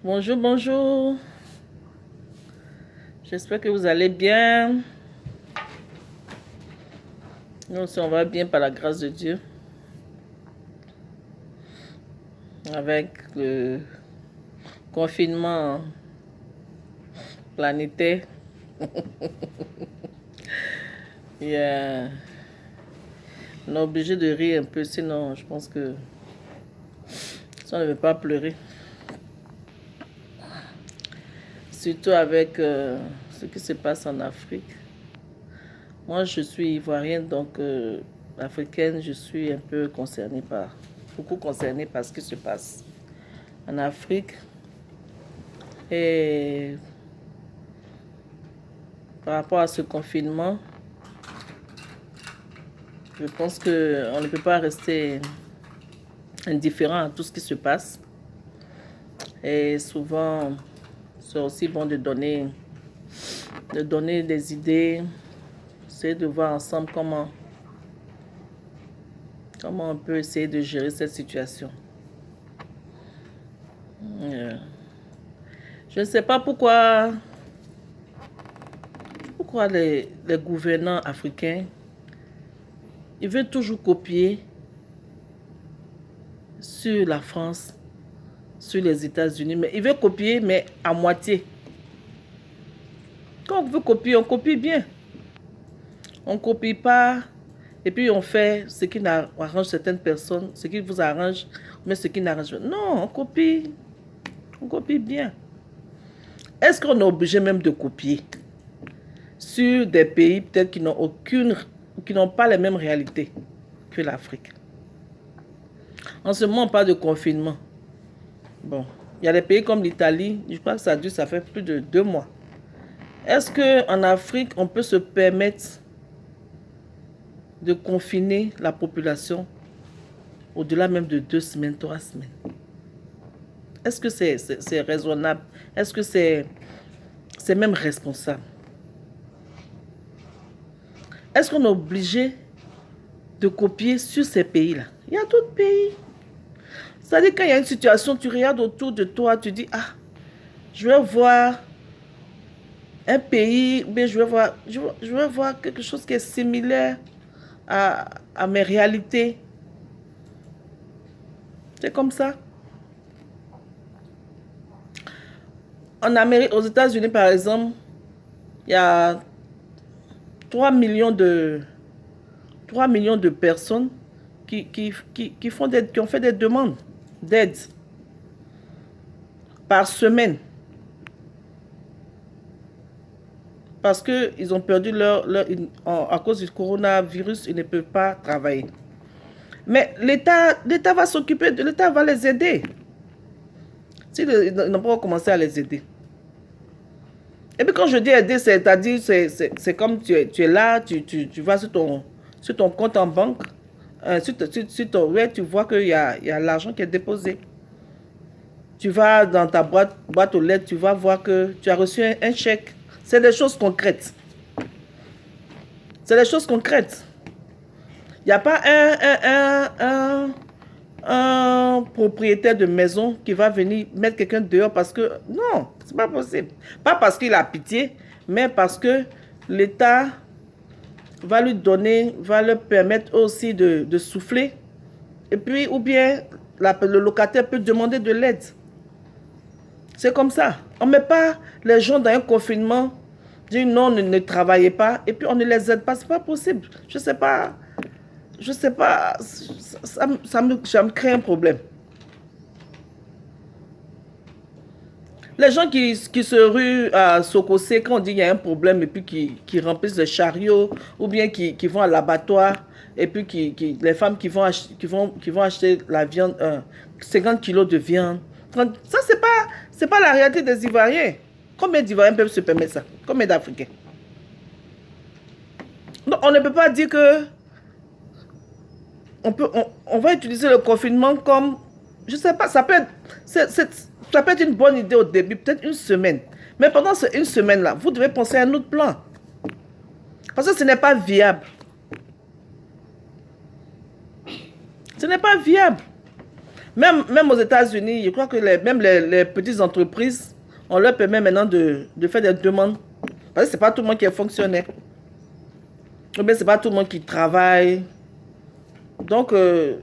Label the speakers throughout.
Speaker 1: Bonjour, bonjour. J'espère que vous allez bien. Nous aussi, on va bien par la grâce de Dieu. Avec le confinement planétaire. On est obligé de rire un peu, sinon je pense que si on ne veut pas pleurer. Surtout avec ce qui se passe en Afrique. Moi, je suis ivoirienne, donc africaine, je suis un peu beaucoup concernée par ce qui se passe en Afrique. Et par rapport à ce confinement, je pense qu'on ne peut pas rester indifférent à tout ce qui se passe. Et souvent, c'est aussi bon de donner des idées, essayer de voir ensemble comment on peut essayer de gérer cette situation. Je ne sais pas pourquoi les gouvernants africains, ils veulent toujours copier sur la France, sur les États-Unis, mais ils veulent copier, mais à moitié. Quand on veut copier, on copie bien. On ne copie pas, et puis on fait ce qui arrange certaines personnes, ce qui vous arrange, mais ce qui n'arrange pas. Non, on copie bien. Est-ce qu'on est obligé même de copier sur des pays peut-être qui n'ont pas les mêmes réalités que l'Afrique? En ce moment, on parle de confinement. Bon, il y a des pays comme l'Italie, je crois que ça fait plus de 2 mois. Est-ce qu'en Afrique, on peut se permettre de confiner la population au-delà même de 2 semaines, 3 semaines? Est-ce que c'est raisonnable? Est-ce que c'est même responsable? Est-ce qu'on est obligé de copier sur ces pays-là? Il y a d'autres pays. C'est-à-dire quand il y a une situation, tu regardes autour de toi, tu dis, ah, je vais voir un pays, mais je vais voir quelque chose qui est similaire à mes réalités. C'est comme ça. En Amérique, aux États-Unis, par exemple, il y a 3 millions de personnes qui ont fait des demandes d'aide par semaine. Parce qu'ils ont perdu à cause du coronavirus, ils ne peuvent pas travailler. Mais l'État va s'occuper, l'État va les aider. S'ils n'ont pas commencé à les aider. Et puis quand je dis aider, c'est-à-dire, c'est comme tu es là, tu vas sur ton compte en banque, tu vois qu'il y a l'argent qui est déposé. Tu vas dans ta boîte aux lettres, tu vas voir que tu as reçu un chèque. C'est des choses concrètes. C'est des choses concrètes. Il n'y a pas un propriétaire de maison qui va venir mettre quelqu'un dehors parce que... Non, c'est pas possible. Pas parce qu'il a pitié, mais parce que l'État va lui permettre aussi de souffler. Et puis, ou bien, le locataire peut demander de l'aide. C'est comme ça. On ne met pas les gens dans un confinement, dire non, ne travaillez pas, et puis on ne les aide pas. C'est pas possible. Je sais pas, ça me crée un problème. Les gens qui se ruent à Sokosé, quand on dit qu'il y a un problème, et puis qui remplissent les chariots, ou bien qui vont à l'abattoir, et puis les femmes qui vont acheter la viande, 50 kilos de viande. Ça, c'est pas la réalité des Ivoiriens. Combien d'Ivoiriens peuvent se permettre ça? Combien d'Africains? Donc, on ne peut pas dire que on va utiliser le confinement comme, je sais pas, ça peut être une bonne idée au début, peut-être une semaine. Mais pendant une semaine-là, vous devez penser à un autre plan. Parce que ce n'est pas viable. Ce n'est pas viable. Même aux États-Unis, je crois que même les petites entreprises, on leur permet maintenant de faire des demandes. Parce que ce n'est pas tout le monde qui est fonctionnaire. Ou bien ce n'est pas tout le monde qui travaille. Donc, il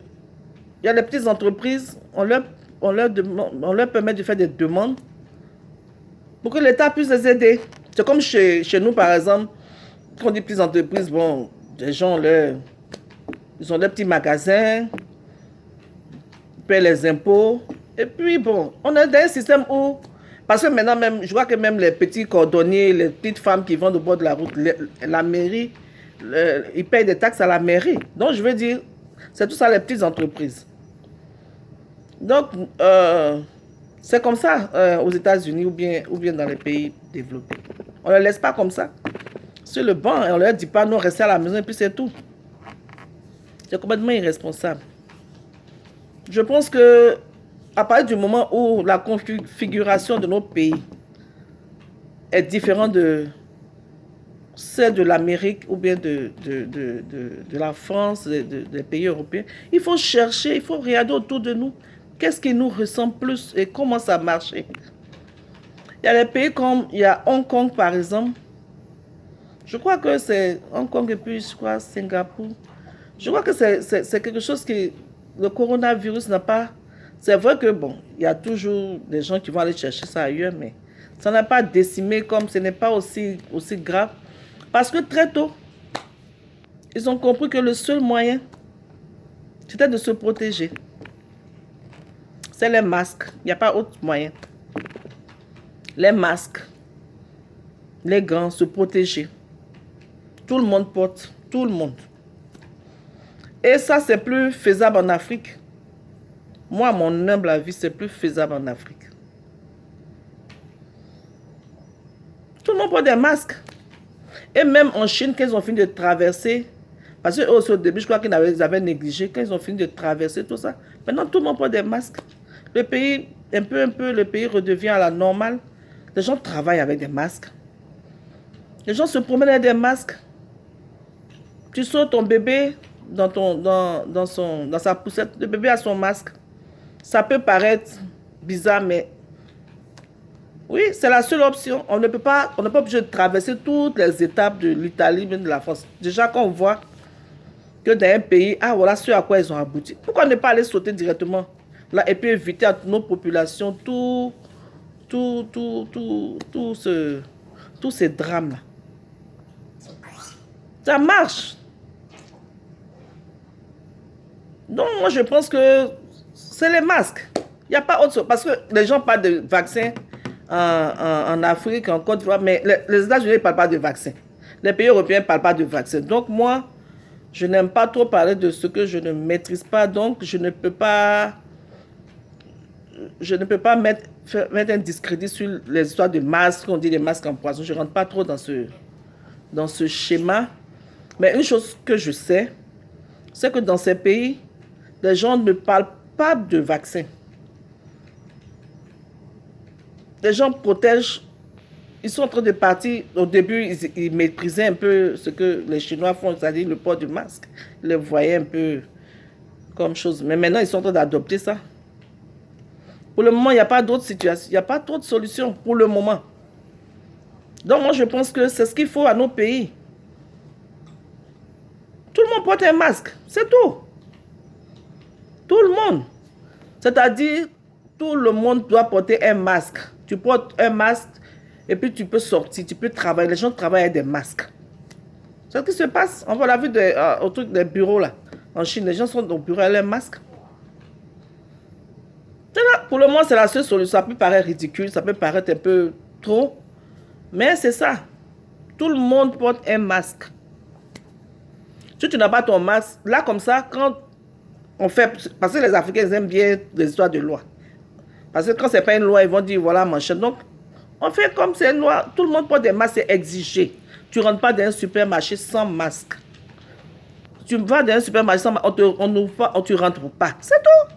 Speaker 1: y a les petites entreprises, on leur permet de faire des demandes pour que l'État puisse les aider. C'est comme chez nous, par exemple, quand on dit petites entreprises, bon, les gens, ils ont des petits magasins, ils paient les impôts. Et puis, bon, on est dans un système où, parce que maintenant, même, je vois que même les petits cordonniers, les petites femmes qui vendent au bord de la route, la mairie, ils payent des taxes à la mairie. Donc, je veux dire, c'est tout ça les petites entreprises. Donc, c'est comme ça aux États-Unis ou bien dans les pays développés. On ne les laisse pas comme ça sur le banc et on ne leur dit pas non, restez à la maison et puis c'est tout. C'est complètement irresponsable. Je pense que à partir du moment où la configuration de nos pays est différente de celle de l'Amérique ou bien de la France, des pays européens, il faut chercher, il faut regarder autour de nous. Qu'est-ce qui nous ressemble plus et comment ça marche? Il y a des pays comme, il y a Hong Kong par exemple. Je crois que c'est Hong Kong et puis je crois Singapour. Je crois que c'est quelque chose que le coronavirus n'a pas... C'est vrai que bon, il y a toujours des gens qui vont aller chercher ça ailleurs, mais ça n'a pas décimé comme ce n'est pas aussi grave. Parce que très tôt, ils ont compris que le seul moyen, c'était de se protéger. C'est les masques. Il n'y a pas autre moyen. Les masques, les gants, se protéger. Tout le monde porte. Tout le monde. Et ça, c'est plus faisable en Afrique. Moi, à mon humble avis, c'est plus faisable en Afrique. Tout le monde porte des masques. Et même en Chine, quand ils ont fini de traverser, parce qu'eux aussi au début, je crois qu'ils avaient négligé, quand ils ont fini de traverser tout ça, maintenant tout le monde porte des masques. Le pays, un peu, le pays redevient à la normale. Les gens travaillent avec des masques. Les gens se promènent avec des masques. Tu sors ton bébé dans sa poussette, le bébé a son masque. Ça peut paraître bizarre, mais oui, c'est la seule option. On n'est pas obligé de traverser toutes les étapes de l'Italie, même de la France. Déjà, quand on voit que dans un pays, ah voilà ce à quoi ils ont abouti. Pourquoi ne pas aller sauter directement là et puis éviter à nos populations tous ces drames-là. Ça marche. Donc, moi, je pense que c'est les masques. Il n'y a pas autre chose. Parce que les gens parlent de vaccins en Afrique, en Côte d'Ivoire, mais les États-Unis ne parlent pas de vaccins. Les pays européens ne parlent pas de vaccins. Donc, moi, je n'aime pas trop parler de ce que je ne maîtrise pas. Donc, je ne peux pas mettre un discrédit sur les histoires de masques. On dit des masques en poison. Je ne rentre pas trop dans ce schéma. Mais une chose que je sais, c'est que dans ces pays, les gens ne parlent pas de vaccins. Les gens protègent. Ils sont en train de partir. Au début, ils méprisaient un peu ce que les Chinois font, c'est-à-dire le port du masque. Ils le voyaient un peu comme chose. Mais maintenant, ils sont en train d'adopter ça. Pour le moment, il n'y a pas d'autre situation. Il n'y a pas d'autre solution pour le moment. Donc, moi, je pense que c'est ce qu'il faut à nos pays. Tout le monde porte un masque. C'est tout. Tout le monde. C'est-à-dire, tout le monde doit porter un masque. Tu portes un masque et puis tu peux sortir, tu peux travailler. Les gens travaillent avec des masques. C'est ce qui se passe. On l'a vu au truc des bureaux là. En Chine, les gens sont au bureau avec leurs masques. Pour le moment, c'est la seule solution. Ça peut paraître ridicule, ça peut paraître un peu trop. Mais c'est ça. Tout le monde porte un masque. Si tu n'as pas ton masque, là comme ça, quand on fait... Parce que les Africains ils aiment bien les histoires de loi. Parce que quand ce n'est pas une loi, ils vont dire voilà machin. Donc, on fait comme c'est une loi. Tout le monde porte des masques, c'est exigé. Tu ne rentres pas dans un supermarché sans masque. Tu vas dans un supermarché sans masque, on n'ouvre pas, tu ne rentres pas. C'est tout.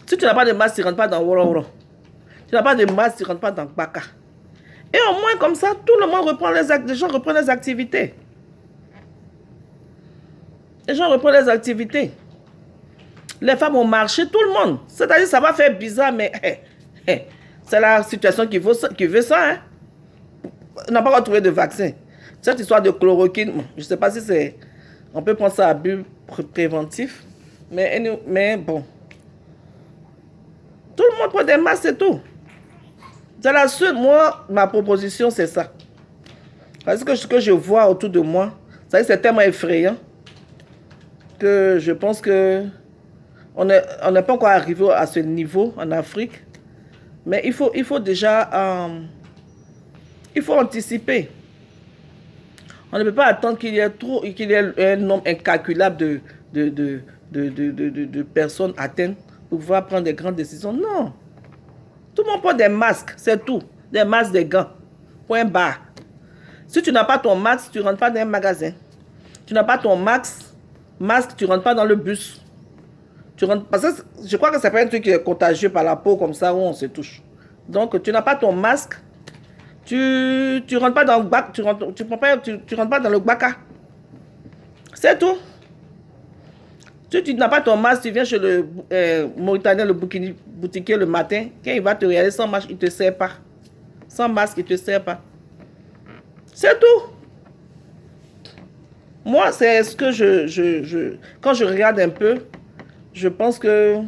Speaker 1: Si tu n'as pas de masque, tu ne rentres pas dans Woro Woro. Tu n'as pas de masque, tu ne rentres pas dans Baka. Et au moins comme ça, tout le monde reprend les gens reprennent les activités. Les gens reprennent les activités. Les femmes ont marché, tout le monde. C'est-à-dire, ça va faire bizarre, mais c'est la situation qui veut ça. Hein? On n'a pas encore trouvé de vaccin. Cette histoire de chloroquine, je ne sais pas si c'est... On peut prendre ça à but préventif. Mais bon. Tout le monde prend des masques, c'est tout. C'est la seule... Moi, ma proposition, c'est ça. Parce que ce que je vois autour de moi, c'est tellement effrayant que je pense que on n'est pas encore arrivé à ce niveau en Afrique. Mais il faut déjà... il faut anticiper. On ne peut pas attendre qu'il y ait un nombre incalculable de personnes atteintes pour pouvoir prendre des grandes décisions. Non. Tout le monde prend des masques, c'est tout. Des masques, des gants. Point barre. Si tu n'as pas ton masque, tu ne rentres pas dans un magasin. Tu n'as pas ton masque, tu ne rentres pas dans le bus. Parce que je crois que c'est pas un truc qui est contagieux par la peau comme ça où on se touche. Donc, tu n'as pas ton masque. Tu rentres pas dans le bac, tu rentres pas dans le baka. C'est tout. Si tu n'as pas ton masque, tu viens chez le Mauritanien, le boutiquier le matin, quand il va te regarder sans masque, il ne te sert pas. Sans masque, il ne te sert pas. C'est tout. Moi, c'est ce que quand je regarde un peu, je pense que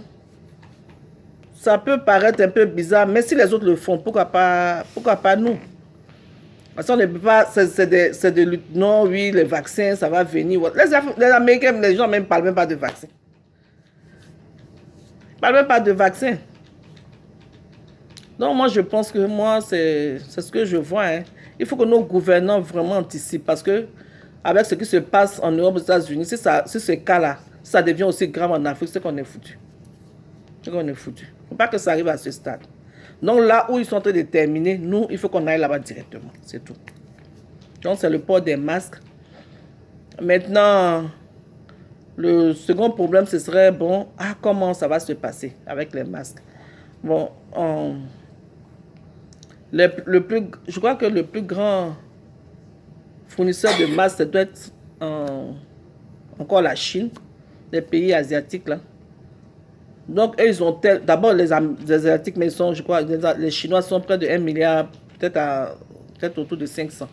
Speaker 1: ça peut paraître un peu bizarre, mais si les autres le font, pourquoi pas nous? Parce qu'on ne peut pas, c'est de lutte. Non, oui, les vaccins, ça va venir. Les Américains, les gens ne parlent même pas de vaccins. Ils ne parlent même pas de vaccins. Donc moi, je pense que c'est ce que je vois. Hein. Il faut que nos gouvernants vraiment anticipent parce que avec ce qui se passe en Europe, aux États-Unis, si ce cas-là, ça devient aussi grave en Afrique, c'est qu'on est foutu. C'est qu'on est foutu. Il ne faut pas que ça arrive à ce stade. Donc là où ils sont en train de terminer, nous, il faut qu'on aille là-bas directement. C'est tout. Donc c'est le port des masques. Maintenant, le second problème, ce serait, bon, comment ça va se passer avec les masques? Bon, je crois que le plus grand fournisseur de masques, ça doit être encore la Chine, les pays asiatiques là. Donc, eux, ils ont d'abord les Asiatiques, mais je crois, les Chinois sont près de 1 milliard, peut-être autour de 500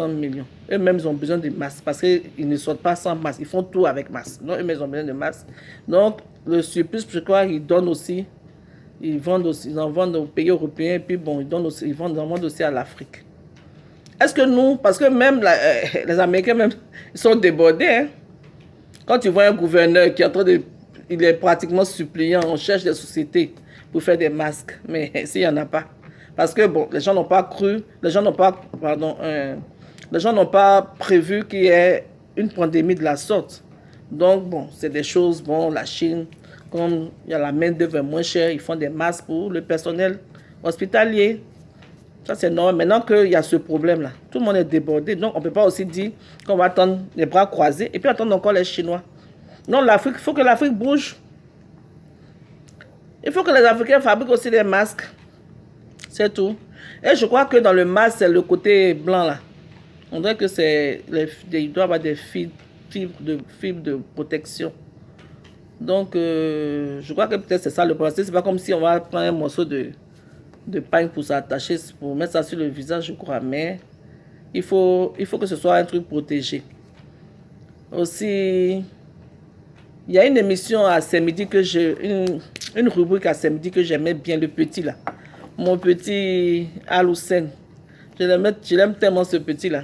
Speaker 1: millions. Eux-mêmes, ils ont besoin de masques parce qu'ils ne sortent pas sans masque. Ils font tout avec masque. Donc, eux-mêmes, ils ont besoin de masques. Donc, le surplus, je crois, ils donnent aussi. Ils en vendent aux pays européens. Et puis, bon, ils en vendent aussi à l'Afrique. Est-ce que nous, parce que même les Américains, même, ils sont débordés. Hein? Quand tu vois un gouverneur qui est en train de... Il est pratiquement suppliant, on cherche des sociétés pour faire des masques, mais s'il n'y en a pas. Parce que, bon, les gens n'ont pas cru, les gens n'ont pas prévu qu'il y ait une pandémie de la sorte. Donc, bon, c'est des choses, bon, la Chine, comme il y a la main-d'œuvre moins chère, ils font des masques pour le personnel hospitalier. Ça, c'est normal. Maintenant qu'il y a ce problème-là, tout le monde est débordé. Donc, on ne peut pas aussi dire qu'on va attendre les bras croisés et puis attendre encore les Chinois. Non, l'Afrique, il faut que l'Afrique bouge. Il faut que les Africains fabriquent aussi des masques. C'est tout. Et je crois que dans le masque, c'est le côté blanc là. On dirait que il doit y avoir des fibres de protection. Donc, je crois que peut-être c'est ça le problème. C'est pas comme si on va prendre un morceau de pain pour s'attacher, pour mettre ça sur le visage, je crois. Mais il faut que ce soit un truc protégé. Aussi... Il y a une émission à samedi une rubrique à samedi que j'aimais bien, le petit là. Mon petit Aloussen. Je l'aime tellement ce petit là.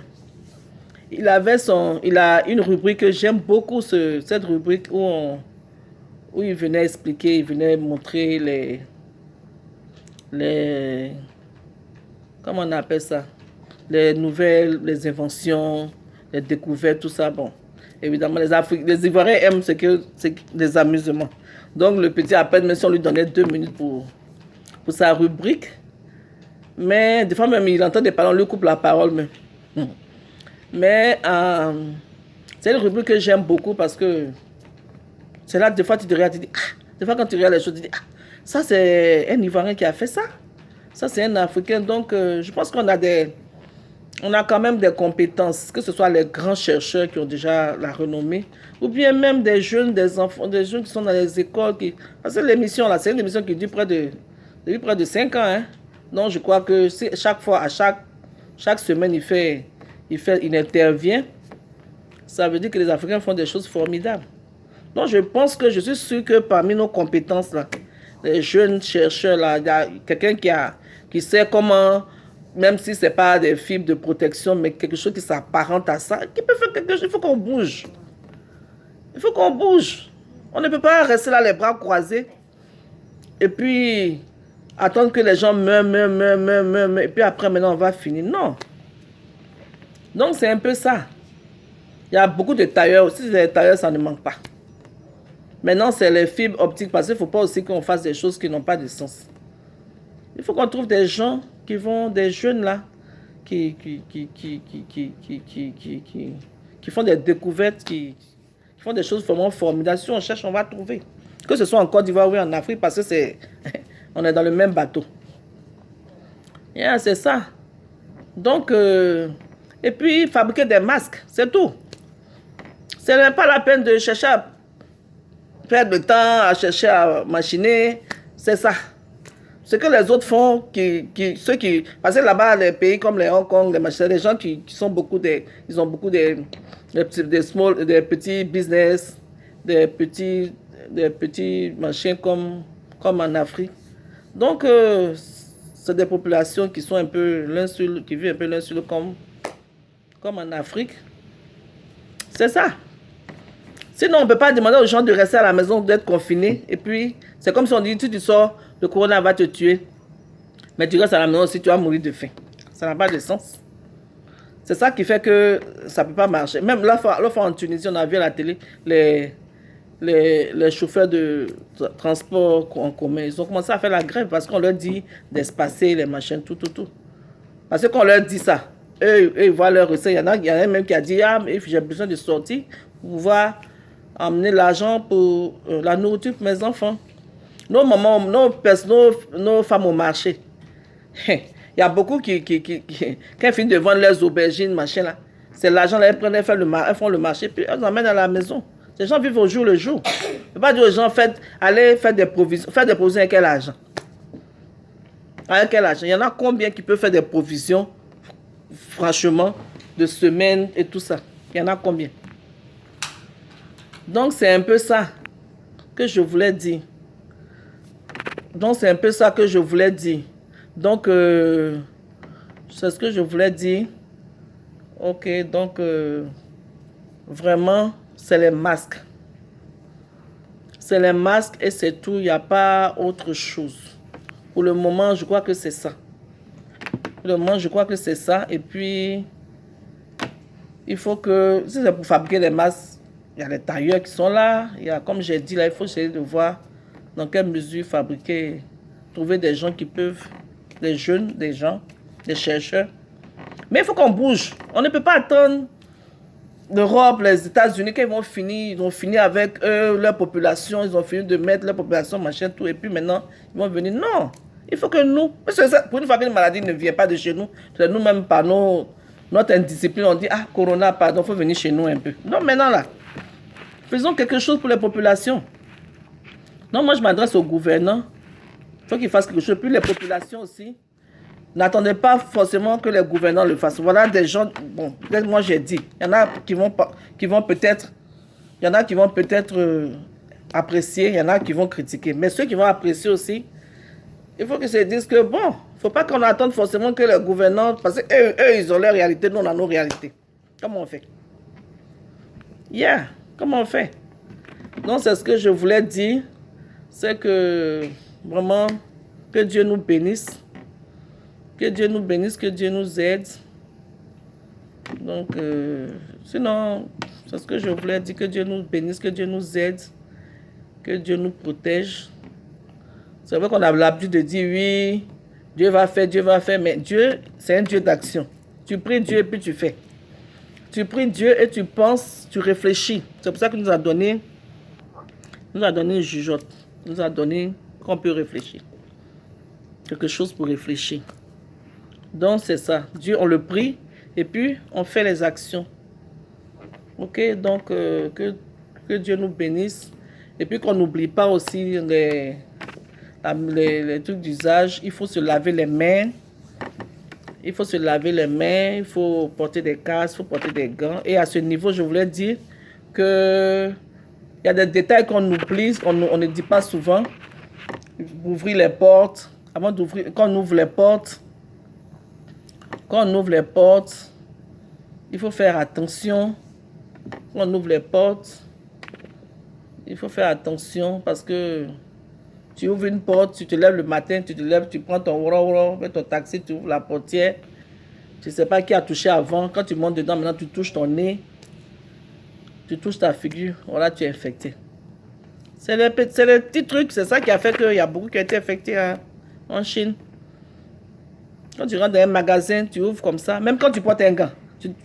Speaker 1: Il a une rubrique que j'aime beaucoup, cette rubrique où il venait expliquer, il venait montrer comment on appelle ça? Les nouvelles, les inventions, les découvertes, tout ça, bon. Évidemment, les Ivoiriens aiment les amusements. Donc, le petit appel, même si on lui donnait 2 minutes pour sa rubrique. Mais des fois, même, il entend des parents, on lui coupe la parole. Mais c'est une rubrique que j'aime beaucoup parce que c'est là, des fois, tu te regardes, tu dis, des fois, quand tu regardes les choses, tu dis, ça, c'est un Ivoirien qui a fait ça. Ça, c'est un Africain. Donc, je pense qu'on a on a quand même des compétences, que ce soit les grands chercheurs qui ont déjà la renommée, ou bien même des jeunes, des enfants, des jeunes qui sont dans les écoles. Parce que l'émission, là, c'est une émission qui dure depuis près de 5 ans. Hein. Donc, je crois que chaque fois, chaque semaine, il intervient. Ça veut dire que les Africains font des choses formidables. Donc, je pense que je suis sûr que parmi nos compétences, là, les jeunes chercheurs, là, il y a quelqu'un qui sait comment, même si ce n'est pas des fibres de protection, mais quelque chose qui s'apparente à ça, qui peut faire quelque chose. Il faut qu'on bouge. Il faut qu'on bouge. On ne peut pas rester là les bras croisés et puis attendre que les gens meurent, et puis après, maintenant, on va finir. Non. Donc, c'est un peu ça. Il y a beaucoup de tailleurs. Si les tailleurs, ça ne manque pas. Maintenant, c'est les fibres optiques, parce qu'il ne faut pas aussi qu'on fasse des choses qui n'ont pas de sens. Il faut qu'on trouve des gens des jeunes là, qui font des découvertes, qui font des choses vraiment formidables. Si on cherche, on va trouver. Que ce soit en Côte d'Ivoire ou en Afrique, parce que on est dans le même bateau. Yeah, c'est ça. Donc, et puis, fabriquer des masques, c'est tout. Ce n'est pas la peine de chercher à perdre le temps, à chercher à machiner. C'est ça. Ce que les autres font, parce que là-bas, les pays comme les Hong Kong, les gens qui sont ils ont beaucoup des petits business, des petits machins comme en Afrique. Donc, c'est des populations qui sont un peu qui vivent un peu l'un sur l'autre comme en Afrique. C'est ça. Sinon, on ne peut pas demander aux gens de rester à la maison, d'être confinés. Et puis, c'est comme si on dit, tu sors, le corona va te tuer. Mais tu restes à la maison aussi, tu vas mourir de faim. Ça n'a pas de sens. C'est ça qui fait que ça ne peut pas marcher. Même l'autre fois en Tunisie, on a vu à la télé les chauffeurs de transport en commun. Ils ont commencé à faire la grève parce qu'on leur dit d'espacer les machines, tout. Parce qu'on leur dit ça. Eux, ils voient leur recette. Il y en a même qui a dit, ah, mais j'ai besoin de sortir pour pouvoir amener l'argent pour la nourriture pour mes enfants. Nos mamans, nos femmes au marché. Il y a beaucoup qui quand elles finissent de vendre leurs aubergines, machin là, c'est l'argent là, elles font le marché, puis elles l'emmènent à la maison. Les gens vivent au jour le jour. Il ne faut pas dire aux gens, allez faire des provisions. Faire des provisions avec quel argent? Avec quel argent? Il y en a combien qui peuvent faire des provisions, franchement, de semaines et tout ça? Il y en a combien? Donc, c'est un peu ça que je voulais dire. Donc, c'est ce que je voulais dire. Ok, donc, vraiment, c'est les masques. C'est les masques et c'est tout. Il n'y a pas autre chose. Pour le moment, je crois que c'est ça. Et puis, il faut que, si c'est pour fabriquer les masques, il y a les tailleurs qui sont là. Il y a, comme j'ai dit là, il faut essayer de voir dans quelle mesure fabriquer, trouver des gens qui peuvent, des jeunes, des gens, des chercheurs. Mais il faut qu'on bouge. On ne peut pas attendre l'Europe, les États-Unis, qu'ils vont finir, ils ont fini avec eux, leur population, ils ont fini de mettre leur population, machin, tout, et puis maintenant, ils vont venir. Non, il faut que nous, parce que pour une fois qu'une maladie ne vient pas de chez nous, c'est nous-mêmes par notre indiscipline, on dit, ah, Corona, pardon, il faut venir chez nous un peu. Non, maintenant là, faisons quelque chose pour les populations. Non, moi je m'adresse au gouvernant. Il faut qu'il fasse quelque chose. Puis les populations aussi. N'attendez pas forcément que les gouvernants le fassent. Voilà des gens, bon, peut-être moi j'ai dit, il y en a qui vont peut-être apprécier, il y en a qui vont critiquer. Mais ceux qui vont apprécier aussi, il faut qu'ils se disent que bon, il ne faut pas qu'on attende forcément que les gouvernants, parce qu'eux, ils ont leur réalité, nous on a nos réalités. Comment on fait? Yeah, comment on fait? Donc c'est ce que je voulais dire, c'est que vraiment, que Dieu nous bénisse. Que Dieu nous bénisse, que Dieu nous aide. Donc, sinon, c'est ce que je voulais dire, que Dieu nous bénisse, que Dieu nous aide, que Dieu nous protège. C'est vrai qu'on a l'habitude de dire, oui, Dieu va faire, mais Dieu, c'est un Dieu d'action. Tu pries Dieu et puis tu fais. Tu pries Dieu et tu penses, tu réfléchis. C'est pour ça qu'il nous a donné une jugeote. Il nous a donné qu'on peut réfléchir. Quelque chose pour réfléchir. Donc, c'est ça. Dieu, on le prie Et puis, on fait les actions. Ok, donc, que Dieu nous bénisse. Et puis, qu'on n'oublie pas aussi les trucs d'usage. Il faut se laver les mains. Il faut se laver les mains, il faut porter des casques, il faut porter des gants. Et à ce niveau, je voulais dire que il y a des détails qu'on oublie, on ne dit pas souvent. Ouvrir les portes. Avant d'ouvrir, quand on ouvre les portes, il faut faire attention. Quand on ouvre les portes, il faut faire attention parce que tu ouvres une porte, tu te lèves le matin, tu te lèves, tu prends ton ton taxi, tu ouvres la portière. Tu ne sais pas qui a touché avant. Quand tu montes dedans, maintenant tu touches ton nez. Tu touches ta figure. Voilà, tu es infecté. C'est les petits trucs. C'est ça qui a fait qu'il y a beaucoup qui ont été infectés en Chine. Quand tu rentres dans un magasin, tu ouvres comme ça. Même quand tu portes un gant.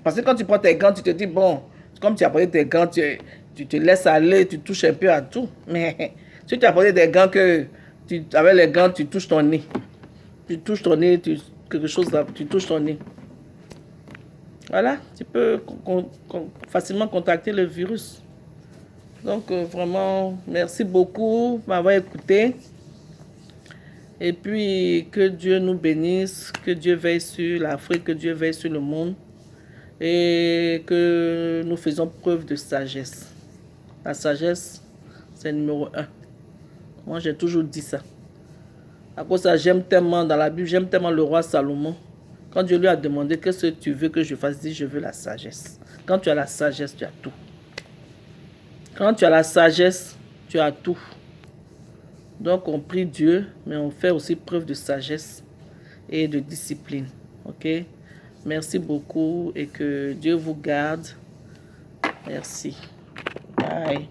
Speaker 1: Parce que quand tu portes tes gants, tu te dis, bon, comme tu as porté tes gants, tu te laisses aller, tu touches un peu à tout. Mais si tu as porté des gants avec les gants, tu touches ton nez. Tu touches ton nez, quelque chose là, tu touches ton nez. Voilà, tu peux facilement contacter le virus. Donc, vraiment, merci beaucoup de m'avoir écouté. Et puis, que Dieu nous bénisse, que Dieu veille sur l'Afrique, que Dieu veille sur le monde. Et que nous faisons preuve de sagesse. La sagesse, c'est numéro 1. Moi, j'ai toujours dit ça. À cause de ça, j'aime tellement, dans la Bible, j'aime tellement le roi Salomon. Quand Dieu lui a demandé qu'est-ce que tu veux que je fasse, il dit je veux la sagesse. Quand tu as la sagesse, tu as tout. Quand tu as la sagesse, tu as tout. Donc on prie Dieu, mais on fait aussi preuve de sagesse et de discipline. Ok? Merci beaucoup et que Dieu vous garde. Merci. Bye.